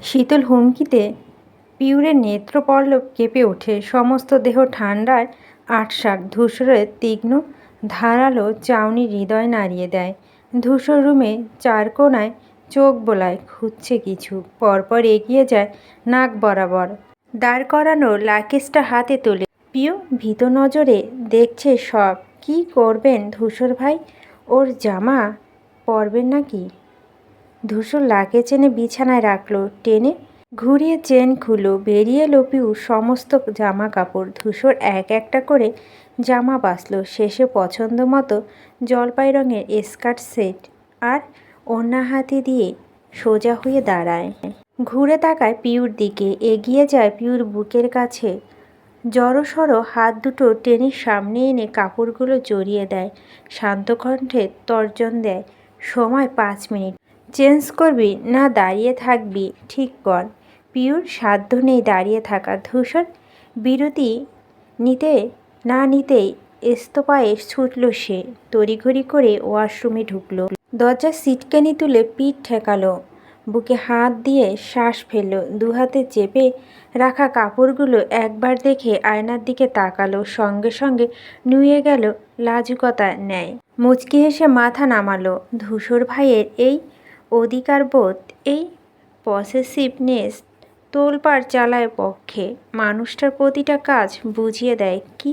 শীতল হুমকিতে পিউরের নেত্রপল্লব কেঁপে ওঠে, সমস্ত দেহ ঠান্ডায় আঁটসাঁট। ধূসরের তীক্ষ্ণ ধারালো চাউনি হৃদয় নাড়িয়ে দেয়। ধূসর রুমে চার কোণায় চোখ বোলায়, খুঁজছে কিছু। পরপর এগিয়ে যায় নাক বরাবর। দাঁড় করানো লাকেজটা হাতে তোলে। পিউ ভীত নজরে দেখছে সব। কি করবেন ধূসর ভাই? ওর জামা পরবেন নাকি? ধূসর লাকেজ এনে বিছানায় রাখলো, টেনে ঘুরিয়ে চেন খুলো, বেরিয়ে এলো পিউ সমস্ত জামা কাপড়। ধূসর এক একটা করে জামা বাছল, শেষে পছন্দ মতো জলপাই রঙের স্কার্ট সেট আর ওড়না হাতে দিয়ে সোজা হয়ে দাঁড়ায়। ঘুরে তাকায় পিউর দিকে, এগিয়ে যায় পিউর বুকের কাছে। জড়সড় হাত দুটো টেনে সামনে এনে কাপড়গুলো জড়িয়ে দেয়। শান্ত কণ্ঠে তর্জন দেয়, সময় 5 মিনিট। চেঞ্জ করবি না দাঁড়িয়ে থাকবি ঠিক কর। পিউর সাধ্য নেই দাঁড়িয়ে থাকা। ধূসর বিরতি নিতে না নিতেই এস্তপায়ে ছুটল সে। তড়িঘড়ি করে ওয়াশরুমে ঢুকলো। দরজার সিটকানি তুলে পিঠ ঠেকালো, বুকে হাত দিয়ে শ্বাস ফেলল। দুহাতে চেপে রাখা কাপড়গুলো একবার দেখে আয়নার দিকে তাকালো, সঙ্গে সঙ্গে নুয়ে গেল লাজুকতার ন্যায়। মুচকি হেসে মাথা নামালো। ধূসর ভাইয়ের এই অধিকারবোধ, এই পসেসিভনেস তোলপাড় চালায় পক্ষে। মানুষটার প্রতিটা কাজ বুঝিয়ে দেয় কি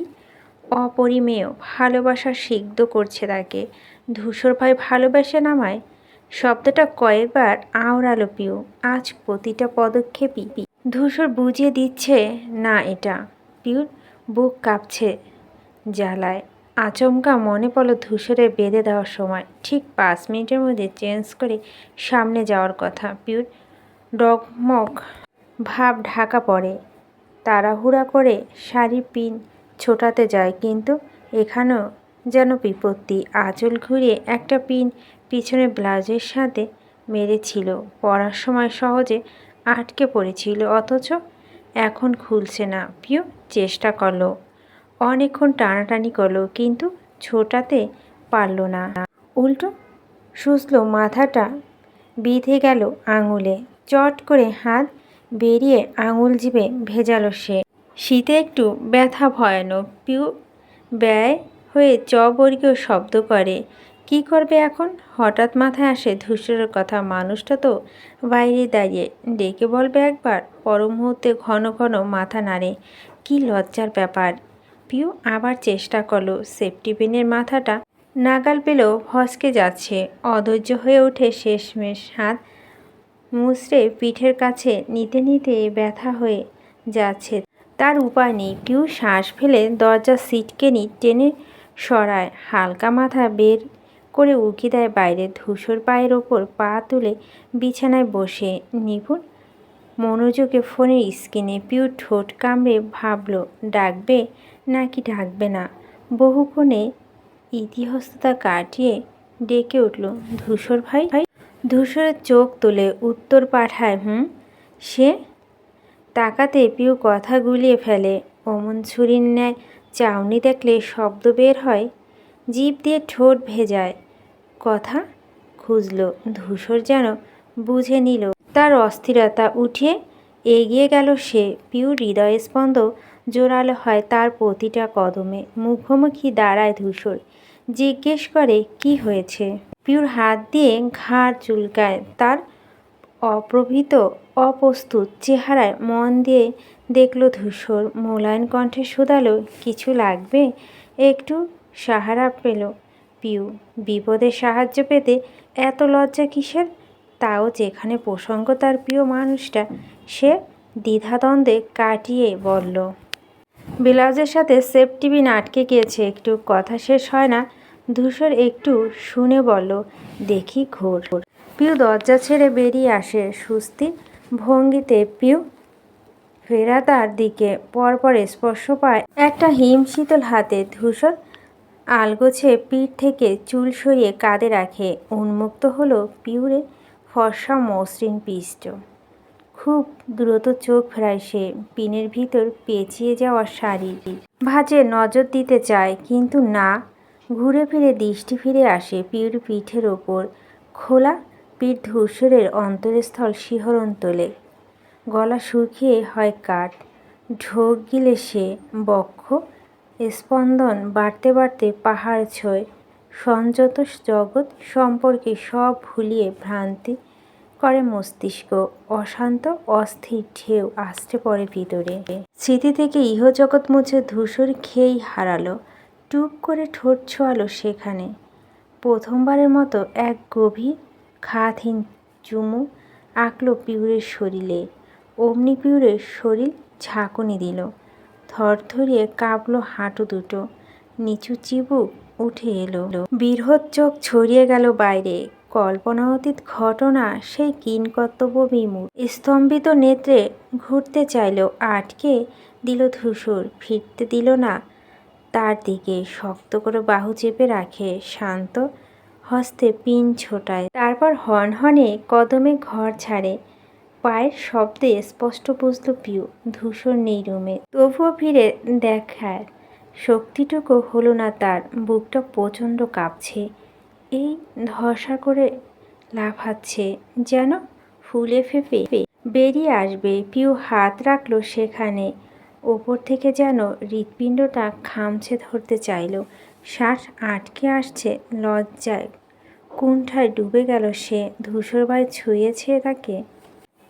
অপরিমেয় ভালোবাসা সিক্ত করছে তাকে। ধূসর ভাই ভালোবেসে নামায় শব্দটা কয়েকবার আওড়ালো পিউ। আজ প্রতিটা পদক্ষেপই ধূসর বুঝিয়ে দিচ্ছে না এটা। পিউর বুক কাঁপছে জ্বালায়। আচমকা মনে পড়ল ধূসরের বেঁধে দেওয়ার সময়। ঠিক 5 মিনিটের মধ্যে চেঞ্জ করে সামনে যাওয়ার কথা। পিউর ডগমগ ভাব ঢাকা পড়ে। তাড়াহুড়া করে শাড়ির পিন ছোটাতে যায়, কিন্তু এখানেও যেন বিপত্তি। আঁচল ঘুরিয়ে একটা পিন পিছনে ব্লাউজের সাথে মেরেছিল। পরার সময় সহজে আটকে পড়েছিল, অথচ এখন খুলছে না। পিউ চেষ্টা করলো, অনেকক্ষণ টানাটানি করলো, কিন্তু ছোটাতে পারল না। উল্টো সুজলো, মাথাটা বিঁধে গেল আঙুলে। চট করে হাত বেরিয়ে আঙুল জিভে ভেজালো সে। শীতে একটু ব্যথা ভয়ানক। পিউ ব্যয় হয়ে বর্গীয় শব্দ করে। কি করবে এখন? হঠাৎ মাথায় আসে ধূসরের কথা। মানুষটা তো বাইরে দাঁড়িয়ে, ডেকে বলবে একবার। পর মুহূর্তে ঘন ঘন মাথা নাড়ে। কি লজ্জার ব্যাপার। পিউ আবার চেষ্টা করলো। সেফটি পিনের মাথাটা নাগাল পেলেও ফসকে যাচ্ছে। অধৈর্য হয়ে ওঠে শেষমেশ। হাত মুচড়ে পিঠের কাছে নিতে নিতে ব্যথা হয়ে যাচ্ছে। তার উপায় নেই। পিউ শ্বাস ফেলে দরজার সিটকেনি টেনে সরায়, হালকা মাথা বের করে উকি দেয় বাইরে। ধূসর পায়ের ওপর পা তুলে বিছানায় বসে নিপুণ মনোযোগে ফোনের স্ক্রিনে। পিউ ঠোঁট কামড়ে ভাবল, ডাকবে নাকি ডাকবে না। বহুক্ষণে ইতিহস্ততা কাটিয়ে ডেকে উঠল, ধূসর ভাই। ধূসরের চোখ তুলে উত্তর পাঠায়, সে? তাকাতে পিউ কথা গুলিয়ে ফেলে। অমন ছুরির ন্যায় চাউনি দেখলে শব্দ বের হয়, জিভ দিয়ে ঠোঁট ভেজায়। কথা খুঁজল। ধূসর যেন বুঝে নিল তার অস্থিরতা, উঠে এগিয়ে গেল সে। পিউ হৃদয়স্পন্দ জোরালো হয় তার প্রতিটা কদমে। মুখোমুখি দাঁড়ায় ধূসর, জিজ্ঞেস করে কি হয়েছে। পিউর হাত দিয়ে ঘাড় চুলকায়। তার অপ্রভিত অপ্রস্তুত চেহারায় মন দিয়ে দেখল ধূসর। মোলায়েম কণ্ঠে শুধালো, কিছু লাগবে? একটু সাহারা পেল পিউ। বিপদে সাহায্য পেতে এত লজ্জা কিসের? তাও যেখানে প্রসঙ্গ তার প্রিয় মানুষটা। সে দ্বিধাদ্বন্দ্বে কাটিয়ে বলল, ব্লাউজের সাথে সেফটি পিন আটকে গিয়েছে একটু। কথা শেষ হয় না, ধূসর একটু শুনে বলল, দেখি ঘোর। পিউ দরজা ছেড়ে বেরিয়ে আসে সুস্থির ভঙ্গিতে। পিউ ফেরাতার দিকে পরপর স্পর্শ পায় একটা হিমশীতল হাতে। ধূসর আলগোছে পিঠ থেকে চুল সরিয়ে কাঁধে রাখে। উন্মুক্ত হলো পিউরে ফর্সা মসৃণ পৃষ্ঠ। খুব দ্রুত চোখ ফেরায় সে। পিনের ভিতর পেঁচিয়ে যাওয়া শাড়ির ভাঁজে নজর দিতে চায়, কিন্তু না। ঘুরে ফিরে দৃষ্টি ফিরে আসে পিউর পিঠের ওপর। খোলা পিঠ। ধূসরের অন্তরস্থল শিহরণ তোলে। গলা শুকিয়ে হয় কাঠ। ঢোক গিলে সে বক্ষ স্পন্দন বাড়তে বাড়তে পাহাড় ছোঁয়। সংযত জগৎ সম্পর্কে সব ভুলিয়ে ভ্রান্তি করে মস্তিষ্ক। অশান্ত অস্থির ঢেউ আসতে পড়ে ভিতরে। স্মৃতি থেকে ইহজগৎ মুছে ধূসর খেয়েই হারালো। টুপ করে ঠোঁট ছোঁয়ালো সেখানে। প্রথমবারের মতো এক গভীর খাতহীন চুমু আঁকল পিউরের শরীরে। অমনি পিউরের শরীর ঝাঁকুনি দিল। থরথরিয়ে কাঁপল হাঁটু দুটো। নিচু চিবুক উঠে এলো। বৃহৎ চোখ ছড়িয়ে গেল বাইরে। কল্পনাতীত ঘটনা সেই কিংকর্তব্য বিমূঢ়। স্তম্ভিত নেত্রে ঘুরতে চাইল, আটকে দিল ধূসর। ফিরতে দিল না তার দিকে। শক্ত করে বাহু চেপে রাখে, শান্ত হস্তে পিন ছোটায়। তারপর হনহনে কদমে ঘর ছাড়ে। পায়ের শব্দে স্পষ্ট বুঝল পিউ ধূসর নেই রুমে। তবুও ফিরে দেখার শক্তিটুকু হলো না তার। বুকটা প্রচণ্ড কাঁপছে। এই ধসা করে লাফাচ্ছে, যেন ফুলে ফেঁপে বেরিয়ে আসবে। পিউ হাত রাখল সেখানে। ওপর থেকে যেন হৃৎপিণ্ডটা খামছে ধরতে চাইল। শ্বাস আটকে আসছে। লজ্জায় কুণ্ঠায় ডুবে গেল সে। ধূসর ভাই ছুঁয়েছে তাকে।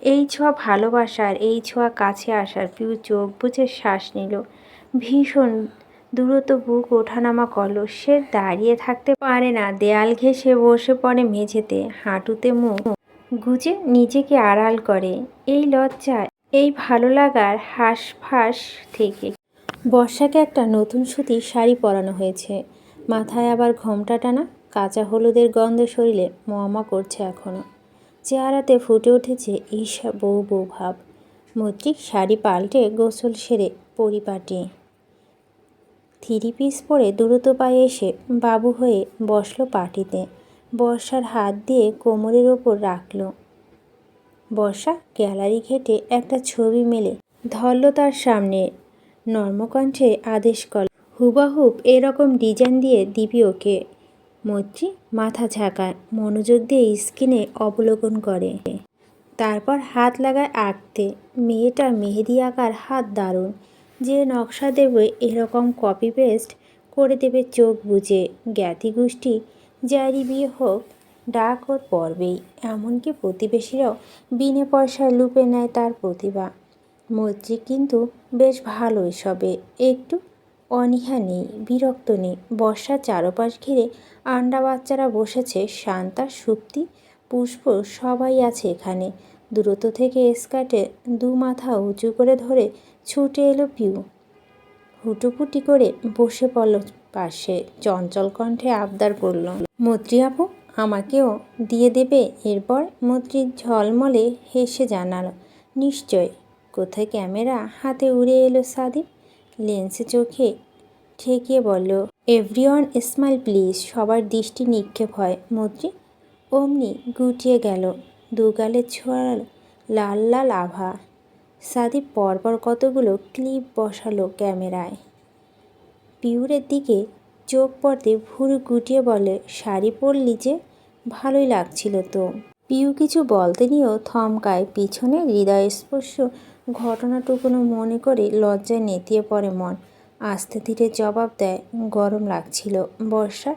এই ছোঁয়া ভালোবাসার, এই ছোঁয়া কাছে আসার। পিউ চোখ বুজে শ্বাস নিল। ভীষণ দ্রুত বুক ওঠানামা করল। সে দাঁড়িয়ে থাকতে পারে না। দেয়াল ঘেঁষে বসে পড়ে মেঝেতে। হাঁটুতে মুখ গুজে নিজেকে আড়াল করে। এই লজ্জা, এই ভালো লাগার হাঁসফাঁস থেকে। বর্ষাকে একটা নতুন সুতির শাড়ি পরানো হয়েছে। মাথায় আবার ঘোমটা টানা। কাঁচা হলুদের গন্ধ শরীরে মমা করছে এখনো। চেহারাতে ফুটে উঠেছে ঈর্ষা বউ বউ ভাব। মৈত্রিক শাড়ি পাল্টে গোসল সেরে পরিপাটি থ্রি পিস পরে দ্রুত পায়ে এসে বাবু হয়ে বসল পাটিতে। বর্ষার হাত দিয়ে কোমরের ওপর রাখল। বর্ষা গ্যালারি ঘেটে একটা ছবি মেলে ধরল তার সামনে। নর্মকণ্ঠে আদেশ করল, হুবাহুব এরকম ডিজাইন দিয়ে দিবি ওকে। মৈত্রী মাথা ঝাঁকায়, মনোযোগ দিয়ে স্ক্রিনে অবলোকন করে। তারপর হাত লাগায় আঁকতে। মেয়েটার মেহেদি আঁকার হাত দারুণ। যে নকশা দেবে এরকম কপি পেস্ট করে দেবে চোখ বুজে। জ্ঞাতি গোষ্ঠী যারই বিয়ে হোক ডাক ওর পড়বেই। এমনকি প্রতিবেশীরাও বিনে পয়সায় লুপে নেয় তার প্রতিভা। মৈত্রী কিন্তু বেশ ভালো এসবে। একটু অনীহা নেই, বিরক্ত নেই। বর্ষার চারপাশ ঘিরে আন্ডা বাচ্চারা বসেছে। শান্তা, সুপ্তি, পুষ্প সবাই আছে এখানে। দূরত্ব থেকে স্কার্টে দু মাথা উঁচু করে ধরে ছুটে এলো পিউ। হুটোপুটি করে বসে পড়ল পাশে। চঞ্চল কণ্ঠে আবদার করল, মৈত্রী আপু আমাকেও দিয়ে দেবে। এরপর মৈত্রী ঝলমলে হেসে জানাল, নিশ্চয়। কোথায় ক্যামেরা হাতে উড়ে এলো সাদিপ। লেন্সে চোখে ঠেকিয়ে বলল, এভরিওয়ান স্মাইল প্লিজ। সবার দৃষ্টি নিক্ষেপ হয়। মৈত্রী অমনি গুটিয়ে গেল। দুগালে ছোঁয়াল লাল লাল আভা। সাদিপ পরপর কতগুলো ক্লিপ বসালো ক্যামেরায়। পিউরের দিকে চোখ পড়তে ভুরু গুটিয়ে বলে, শাড়ি পরলি যে, ভালোই লাগছিল তো। পিউ কিছু বলতে নিয়েও থমকায়। পিছনে হৃদয়স্পর্শ ঘটনাটুকুনো মনে করে লজ্জায় নেতিয়ে পড়ে মন। আস্তে ধীরে জবাব দেয়, গরম লাগছিল। বর্ষা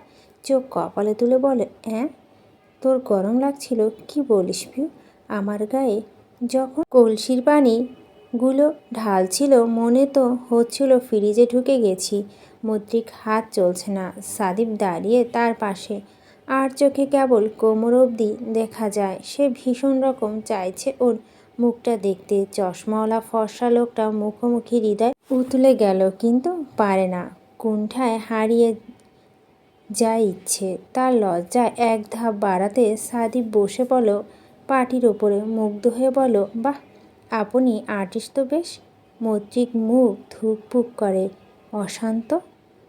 চোখ কপালে তুলে বলে, হ্যাঁ তোর গরম লাগছিল? কি বলিস পিউ? আমার গায়ে যখন কলসির পানিগুলো ঢালছিল মনে তো হচ্ছিল ফ্রিজে ঢুকে গেছি। মৈত্রিক হাত চলছে না। সাদিপ দাঁড়িয়ে তার পাশে। আর চোখে কেবল কোমর অবধি দেখা যায়। সে ভীষণ রকম চাইছে ওর মুখটা দেখতে। চশমাওয়ালা ফর্সা লোকটা মুখোমুখি হৃদয় উতলে গেল, কিন্তু পারে না। কুণ্ঠায় হারিয়ে যায় ইচ্ছে। তার লজ্জায় এক ধাপ বাড়াতে সাদিপ বসে পড়ল পাটির ওপরে। মুগ্ধ হয়ে বলল, বাহ, আপনি আর্টিস্ট তো বেশ। মৈত্রিক মুখ ধুকপুক করে। অশান্ত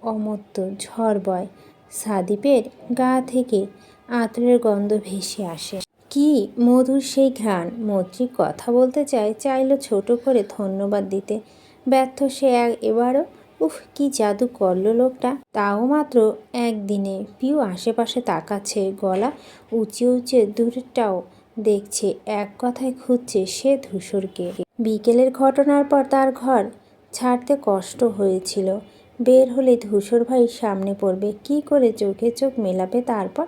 অমর্ত্য ঝড় বয়। সাদিপের গা থেকে আতরের গন্ধ ভেসে আসে। কি মধুর সেই ঘ্রাণ। মৈত্রী কথা বলতে চাইল ছোট করে ধন্যবাদ দিতে। ব্যর্থ সে এবারও। উফ, কি জাদু করল লোকটা। তাও মাত্র একদিনে। পিউ আশেপাশে তাকাচ্ছে। গলা উঁচিয়ে উঁচিয়ে দূরেরটাও দেখছে, এক কথায় খুঁজছে সে ধূসরকে। বিকেলের ঘটনার পর তার ঘর ছাড়তে কষ্ট হয়েছিল। বের হলে ধূসর ভাই সামনে পড়বে, কি করে চোখে চোখ মেলাবে। তারপর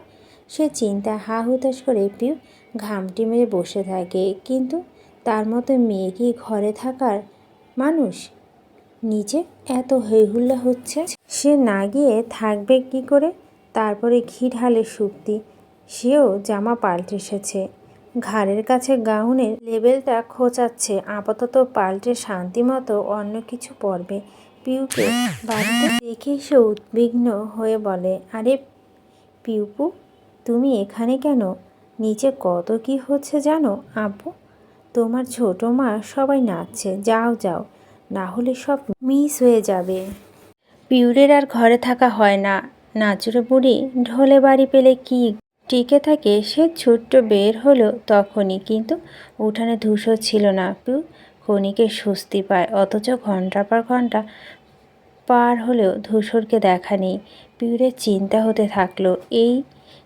সে চিন্তা হা হুতাশ করে পিউ ঘামটি মেরে বসে থাকে। কিন্তু তার মতো মেয়ে কি ঘরে থাকার মানুষ? নিচে এত হইহুল্লা হচ্ছে, সে না গিয়ে থাকবে কি করে? তারপরে ঘি ঢালে শুক্তি, সেও জামা পাল্টে এসেছে। ঘাড়ের কাছে গাউনের লেবেলটা খোঁচাচ্ছে। আপাতত পাল্টে শান্তিমতো অন্য কিছু পরবে। পিউকে বাড়িতে দেখে সে উদ্বিগ্ন হয়ে বলে, আরে পিউপু, তুমি এখানে কেন? নিচে কত কি হচ্ছে জানো আব্বু? তোমার ছোট মা সবাই নাচছে, যাও যাও, না হলে সব মিস হয়ে যাবে। পিউরের আর ঘরে থাকা হয় না। নাচুরে বুড়ি ঢোলে বাড়ি পেলে কি টিকে থাকে? সে ছোট্ট বের হলো তখনই, কিন্তু উঠানে ধূসর ছিল না। পিউ ক্ষণিকে স্বস্তি পায়, অথচ ঘন্টার পর ঘন্টা পার হলেও ধূসরকে দেখা নেই। পিউরের চিন্তা হতে থাকলো, এই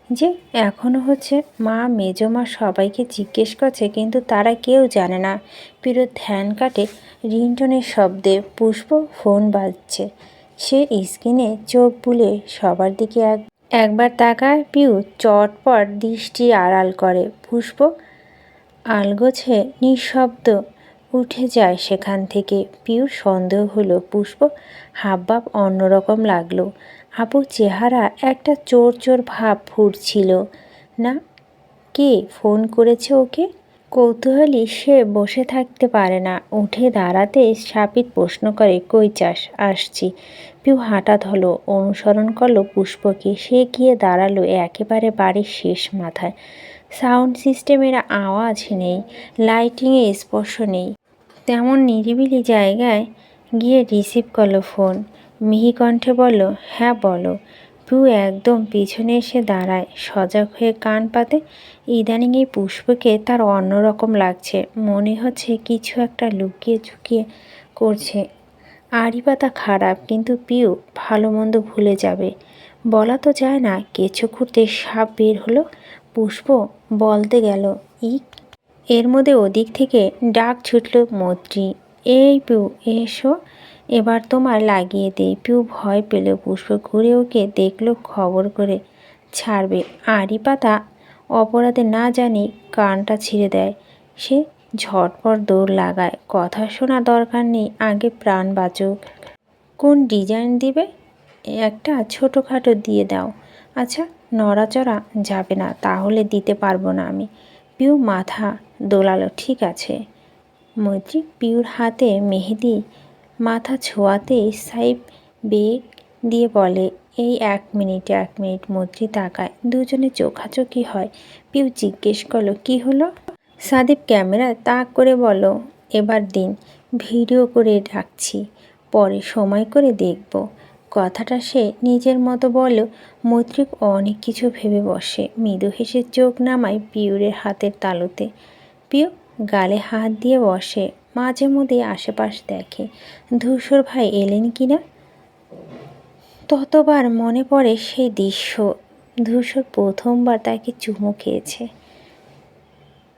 যে এখনও হচ্ছে। মা মেজমা সবাইকে জিজ্ঞেস করছে, কিন্তু তারা কেউ জানে না। পিউরের ধ্যান কাটে রিংটনের শব্দে। পুষ্প ফোন বাজছে। সে স্ক্রিনে চোখ বুলে সবার দিকে একবার তাকায়। পিউ চটপট দৃষ্টি আড়াল করে। পুষ্প আলগোছে নিঃশব্দ উঠে যায় সেখান থেকে। পিউর সন্দেহ হলো পুষ্প হাবভাব অন্যরকম লাগলো। আপুর চেহারা একটা চোর চোর ভাব ফুটছিল না। কে ফোন করেছে ওকে? কৌতূহলী সে বসে থাকতে পারে না, উঠে দাঁড়াতে শাপিত প্রশ্ন করে, কই চাস? আসছি। পিউ হঠাৎ হলো অনুসরণ করলো পুষ্পকে। সে গিয়ে দাঁড়ালো একেবারে বাড়ির শেষ মাথায়। সাউন্ড সিস্টেমের আওয়াজ নেই, লাইটিংয়ে স্পর্শ নেই, তেমন নিরিবিলি জায়গায় গিয়ে রিসিভ করলো ফোন। মিহি কণ্ঠে বলল, হ্যাঁ বলো। পিউ একদম পিছনে এসে দাঁড়ায়, সজাগ হয়ে কান পাতে। ইদানিং এই পুষ্পকে তার অন্যরকম লাগছে। মনে হচ্ছে কিছু একটা লুকিয়ে ঝুঁকিয়ে করছে। আড়ি পাতা খারাপ, কিন্তু পিউ ভালো মন্দ ভুলে যাবে। বলা তো যায় না। কেঁচো খুঁড়তে সাপ বের হলো। পুষ্প বলতে গেল ইক, এর মধ্যে ওদিক থেকে ডাক ছুটল মৈত্রী, এই পিউ এসো, এবার তোমার লাগিয়ে দেই। পিউ ভয় পেল। পুষ্প ঘুরে ওকে দেখলো, খবর করে ছাড়বে। আড়ি পাতা অপরাধে না জানি কানটা ছিঁড়ে দেয়। সে ঝটপট দৌড় লাগায়। কথা শোনা দরকার নেই, আগে প্রাণ বাঁচুক। কোন ডিজাইন দিবে? একটা ছোটোখাটো দিয়ে দাও। আচ্ছা, নড়াচড়া যাবে না? তাহলে দিতে পারবো না আমি। পিউ মাথা দোলালো, ঠিক আছে। মৈত্রী পিউর হাতে মেহেদি মাথা ছোঁয়াতেই সাইব বেগ দিয়ে বলে, এই এক মিনিট। মৈত্রী তাকায়, দুজনে চোখাচোখি হয়। পিউ জিজ্ঞেস করলো, কি হলো? সাদীপ ক্যামেরায় তাক করে বলল, এবার দিন, ভিডিও করে রাখছি, পরে সময় করে দেখব। কথাটা সে নিজের মতো বলেও মৈত্রী অনেক কিছু ভেবে বসে। মৃদু হেসে চোখ নামায় পিউরের হাতের তালুতে। পিউ গালে হাত দিয়ে বসে, মাঝে মধ্যে আশেপাশ দেখে ধূসর ভাই এলেন কিনা। ততবার মনে পড়ে সেই দৃশ্য। ধূসর প্রথমবার তাকে চুমু খেয়েছে।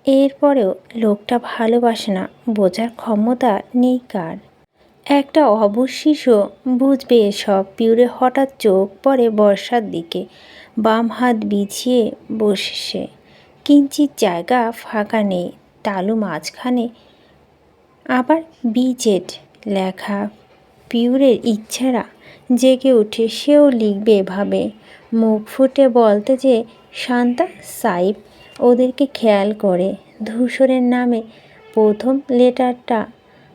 এরপরেও লোকটা ভালোবাসে না, বোঝার ক্ষমতা নেই কার। একটা অবুঝ শিশু বুঝবে এসব। পিউরে হঠাৎ চোখ পড়ে বর্ষার দিকে। বাম হাত বিছিয়ে বসে, কিঞ্চিত জায়গা ফাঁকা নেই। তালু মাঝখানে আবার বিজেড লেখা। পিউরের ইচ্ছারা জেগে উঠে, সেও লিখবে এভাবে। মুখ ফুটে বলতে যে শান্তা সাইব ওদেরকে খেয়াল করে। ধূসরের নামে প্রথম লেটারটা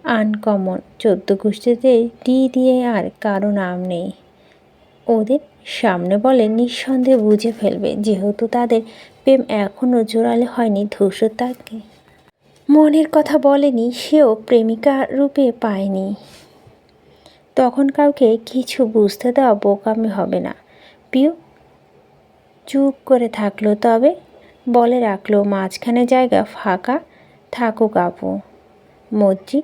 আনকমন। 14 গোষ্ঠীতে ডি দিয়ে আর কারো নাম নেই। ওদের সামনে বলে নিঃসন্দেহে বুঝে ফেলবে, যেহেতু তাদের প্রেম এখনও জোরালো হয়নি। ধূসর তাকে মনের কথা বলেনি, সেও প্রেমিকা রূপে পায়নি। তখন কাউকে কিছু বুঝতে দেওয়া বোকামি হবে না। পিউ চুপ করে থাকলো, তবে বলে রাখলো, মাঝখানে জায়গা ফাঁকা থাকুক আপু। মৈত্রী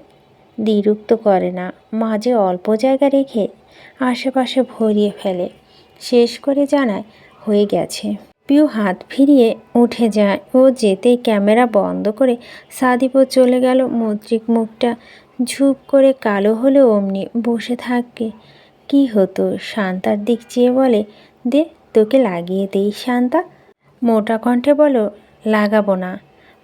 দ্বিরুক্ত করে না, মাঝে অল্প জায়গা রেখে আশেপাশে ভরিয়ে ফেলে। শেষ করে জানায়, হয়ে গেছে। পিউ হাত ফিরিয়ে উঠে যায়। ও যেতেই ক্যামেরা বন্ধ করে সাদিপও চলে গেল। মৈত্রিক মুখটা ঝুপ করে কালো হলেও অমনি বসে থাকে। কি হতো? শান্তার দিক চেয়ে বলে, দে তোকে লাগিয়ে দেই শান্তা। মোটা কণ্ঠে বলো, লাগাবো না।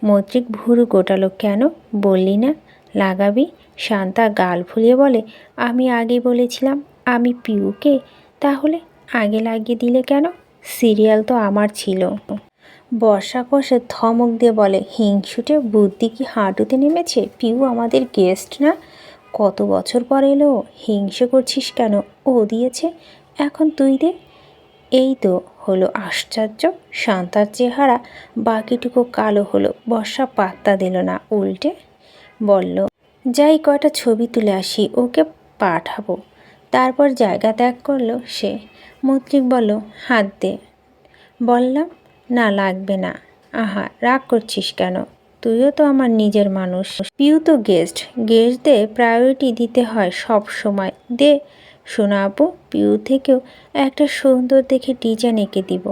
মৈত্রিক ভুরু গোটালো, কেন বললি না লাগাবি? শান্তা গাল ফুলিয়ে বলে, আমি আগেই বলেছিলাম আমি পিউকে। তাহলে আগে লাগিয়ে দিলে কেন? সিরিয়াল তো আমার ছিল। বর্ষা কষে ধমক দিয়ে বলে, হিংসুটে বুদ্ধি কি হাঁটুতে নেমেছে? পিউ আমাদের গেস্ট না? কত বছর পর এলো। হিংসে করছিস কেন? ও দিয়েছে, এখন তুই দে। এই তো হলো আশ্চর্য। শান্তার চেহারা বাকিটুকু কালো হলো। বর্ষা পাত্তা দিল না, উল্টে বলল, যাই কয়টা ছবি তুলে আসি, ওকে পাঠাবো। তারপর জায়গা ত্যাগ করলো সে। মৈত্রিক বলল, হাত দে। বললাম না, লাগবে না। আহা, রাগ করছিস কেন? তুইও তো আমার নিজের মানুষ। পিউ তো গেস্ট, গেস্টদের প্রায়োরিটি দিতে হয় সব সময়। দে শোনা আপু, পিউ থেকেও একটা সুন্দর দেখে ডিজাইন এঁকে দিব।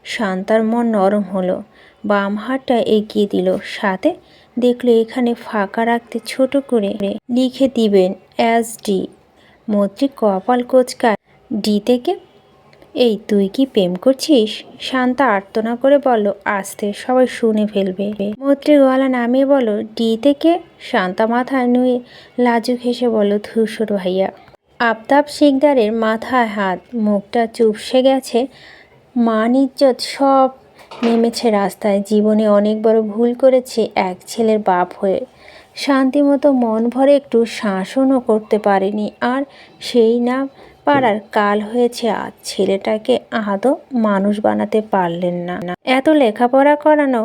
শান্তার মন নরম হলো। বাম হাতটা এগিয়ে দিল, সাথে দেখলো এখানে ফাঁকা রাখতে ছোট করে লিখে দিবেন SD। মৈত্রিক কপাল কোচকায়, ডি থেকে? এই তুই কি প্রেম করছিস? শান্তা আর্তনা করে বলল, আস্তে, সবাই শুনে ফেলবে। মৈত্রীর গলা নামিয়ে বলল, ডি থেকে? শান্তা মাথা নুয়ে লাজুক হেসে বলল, ধূসর ভাইয়া। আফতাব শিকদারের মাথায় হাত, মুখটা চুপসে গেছে। মান ইজ্জত সব নেমেছে রাস্তায়। জীবনে অনেক বড় ভুল করেছে এক ছেলের বাপ হয়ে। শান্তিমতো মন ভরে একটু শাসনও করতে পারেনি। আর সেই না পারার কাল হয়েছে আজ। ছেলেটাকে আদৌ মানুষ বানাতে পারলেন না। এত লেখাপড়া করানো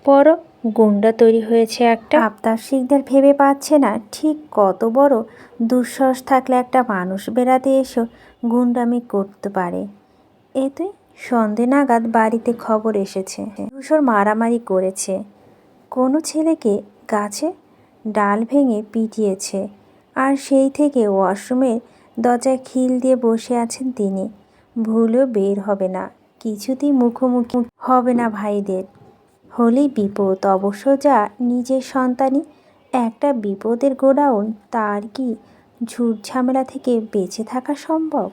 পরও গুন্ডা তৈরি হয়েছে একটা। আফতাব শিকদার ভেবে পাচ্ছে না ঠিক কত বড় দুঃসাহস থাকলে একটা মানুষ বেড়াতে এসেও গুন্ডামি করতে পারে। এতে সন্ধে নাগাদ বাড়িতে খবর এসেছে ধূসর মারামারি করেছে। কোনো ছেলেকে গাছে ডাল ভেঙে পিটিয়েছে। আর সেই থেকে ওয়াশরুমের দরজায় খিল দিয়ে বসে আছেন তিনি। ভুলেও বের হবে না, কিছুতেই মুখোমুখি হবে না ভাইদের। হলেই বিপদ। অবশ্য যা নিজের সন্তানই একটা বিপদের গোডাউন, তার কি ঝুট ঝামেলা থেকে বেঁচে থাকা সম্ভব?